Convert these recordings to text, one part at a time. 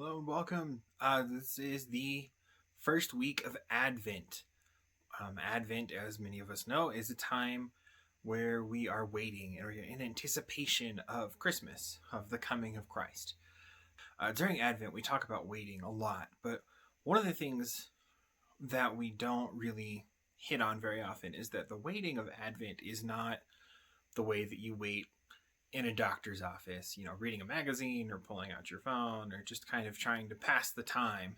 Hello and welcome. This is the first week of Advent. Advent, as many of us know, is a time where we are waiting and we're in anticipation of Christmas, of the coming of Christ. During Advent, we talk about waiting a lot, but one of the things that we don't really hit on very often is that the waiting of Advent is not the way that you wait in a doctor's office, reading a magazine or pulling out your phone or just kind of trying to pass the time.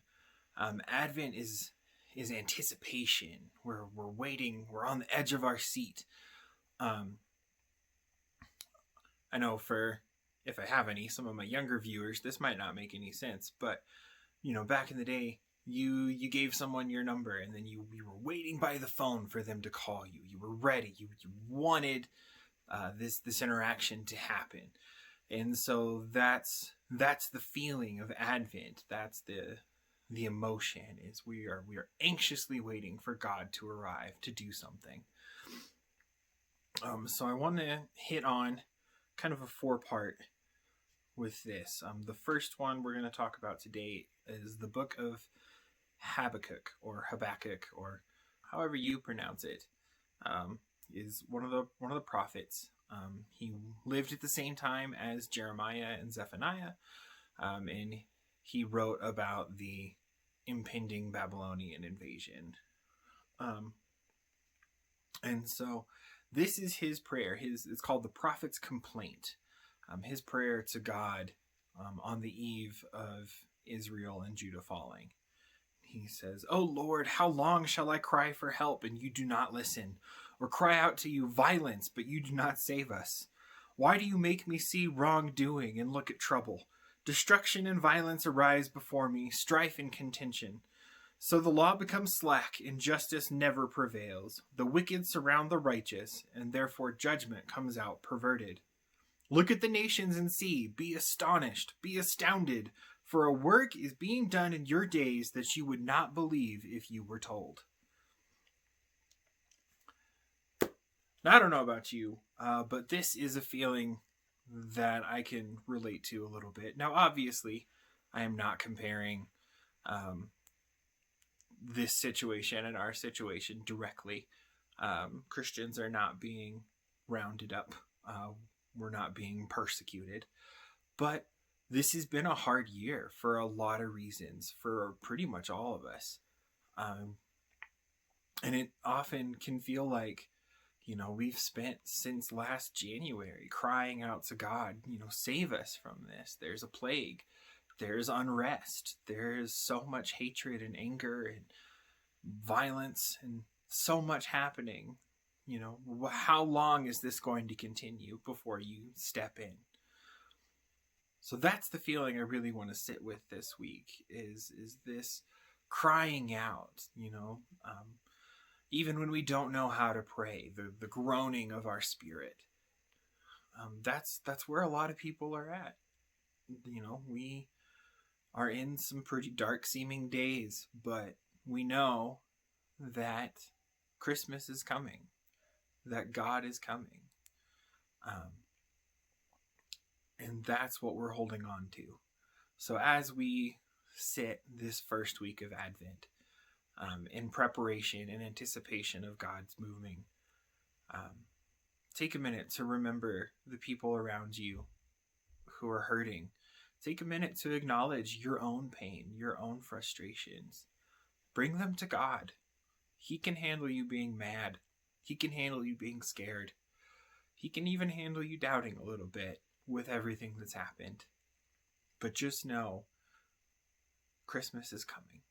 Advent is anticipation. We're waiting. We're on the edge of our seat. I know if I have some of my younger viewers, this might not make any sense, but back in the day, you gave someone your number and then you were waiting by the phone for them to call you. You were ready. You wanted this interaction to happen, and so that's the feeling of Advent. That's the emotion, is we are anxiously waiting for God to arrive to do something. So I want to hit on kind of a 4-part with this. The first one we're going to talk about today is the book of Habakkuk, or however you pronounce it. Is one of the prophets. He lived at the same time as Jeremiah and Zephaniah, and he wrote about the impending Babylonian invasion. And so this is his prayer. It's called the Prophet's Complaint. His prayer to God on the eve of Israel and Judah falling. He says, "O Lord, how long shall I cry for help and you do not listen? Or cry out to you violence, but you do not save us? Why do you make me see wrongdoing and look at trouble? Destruction and violence arise before me, strife and contention. So the law becomes slack and justice never prevails. The wicked surround the righteous, and therefore judgment comes out perverted. Look at the nations and see, be astonished, be astounded, for a work is being done in your days that you would not believe if you were told." Now, I don't know about you, but this is a feeling that I can relate to a little bit. Now, obviously, I am not comparing this situation and our situation directly. Christians are not being rounded up. We're not being persecuted. But this has been a hard year for a lot of reasons, for pretty much all of us. And it often can feel like, we've spent since last January crying out to God, save us from this. There's a plague. There's unrest. There's so much hatred and anger and violence and so much happening. How long is this going to continue before you step in? So that's the feeling I really want to sit with this week, is this crying out, even when we don't know how to pray, the groaning of our spirit. That's where a lot of people are at. We are in some pretty dark seeming days, but we know that Christmas is coming, that God is coming. And that's what we're holding on to. So as we sit this first week of Advent, in preparation and anticipation of God's moving, take a minute to remember the people around you who are hurting. Take a minute to acknowledge your own pain, your own frustrations. Bring them to God. He can handle you being mad. He can handle you being scared. He can even handle you doubting a little bit with everything that's happened. But just know, Christmas is coming.